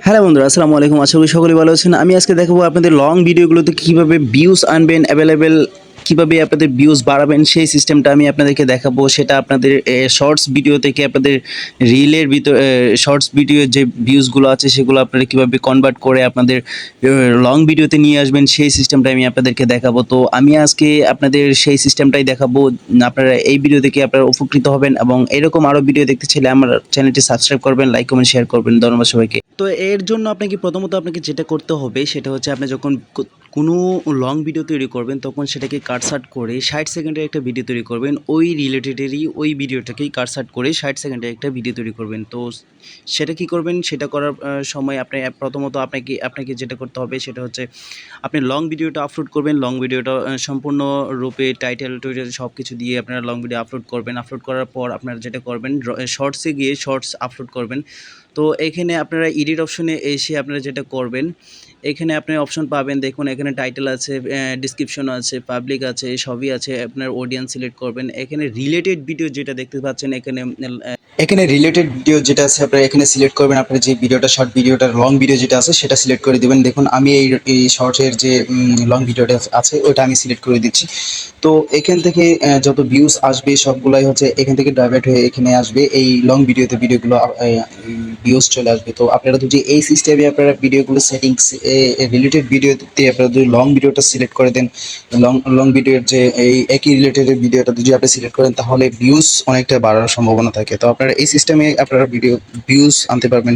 Hello বন্ধুরা, আসসালামু আলাইকুম। আশা করি সকলেই ভালো আছেন। আমি আজকে দেখাবো আপনাদের লং ভিডিওগুলোতে কীভাবে ভিউজ আনবেন, কীভাবে আপনাদের ভিউজ বাড়াবেন সেই সিস্টেমটা আমি আপনাদেরকে দেখাবো। সেটা আপনাদের শর্টস ভিডিও থেকে আপনাদের রিলের ভিতর শর্টস ভিডিওর যে ভিউজগুলো আছে সেগুলো আপনারা কীভাবে কনভার্ট করে আপনাদের লং ভিডিওতে নিয়ে আসবেন সেই সিস্টেমটা আমি আপনাদেরকে দেখাবো। তো আমি আজকে আপনাদের সেই সিস্টেমটাই দেখাবো। আপনারা এই ভিডিও দেখে আপনারা উপকৃত হবেন এবং এরকম আরও ভিডিও দেখতে চাইলে আমার চ্যানেলটি সাবস্ক্রাইব করবেন, লাইক কমেন্ট শেয়ার করবেন। ধন্যবাদ সবাইকে। তো এর জন্য আপনাকে যেটা করতে হবে সেটা হচ্ছে আপনি যখন কোনো লং ভিডিও তৈরি করবেন তখন সেটাকে কাটসাট করে 60 সেকেন্ডের একটা ভিডিও তৈরি করবেন। ওই রিলেটেডেরই ওই ভিডিওটাকেই কাটসাট করে 60 সেকেন্ডের একটা ভিডিও তৈরি করবেন। তো সেটা কি করবেন, সেটা করার সময় প্রথমত আপনাকে যেটা করতে হবে সেটা হচ্ছে আপনি লং ভিডিওটা আপলোড করবেন। লং ভিডিওটা সম্পূর্ণরূপে টাইটেল সব কিছু দিয়ে আপনারা লং ভিডিও আপলোড করবেন। আপলোড করার পর আপনারা যেটা করবেন, শর্টসে গিয়ে শর্টস আপলোড করবেন। তো এখানে আপনারা এডিট অপশনে এসে আপনারা যেটা করবেন, এখানে আপনি অপশন পাবেন। দেখুন এখানে টাইটেল আছে, ডেসক্রিপশন আছে, পাবলিক আছে, সবই আছে। আপনার অডিয়েন্স সিলেক্ট করবেন। এখানে রিলেটেড ভিডিও যেটা দেখতে পাচ্ছেন, এখানে রিলেটেড ভিডিও যেটা আছে আপনারা এখানে সিলেক্ট করবেন। আপনার যে ভিডিওটা শর্ট ভিডিওটা লং ভিডিও যেটা আছে সেটা সিলেক্ট করে দেবেন। দেখুন আমি এই শর্টের যে লং ভিডিওটা আছে ওটা আমি সিলেক্ট করে দিচ্ছি। তো এখান থেকে যত ভিউজ আসবে সবগুলাই হচ্ছে এখান থেকে ডাইভার্ট হয়ে এখানে আসবে। এই লং ভিডিওগুলো ভিউজ চলে আসবে। তো আপনারা যদি এই সিস্টেমে আপনারা ভিডিওগুলো সেটিংস রিলেটেড ভিডিওতে আপনারা যদি লং ভিডিওটা সিলেক্ট করে দেন, লং ভিডিওর যে এই একই রিলেটেড ভিডিওটা যদি আপনি সিলেক্ট করেন তাহলে ভিউজ অনেকটা বাড়ার সম্ভাবনা থাকে। তো আপনারা এই সিস্টেমে আপনারা ভিউজ আনতে পারবেন।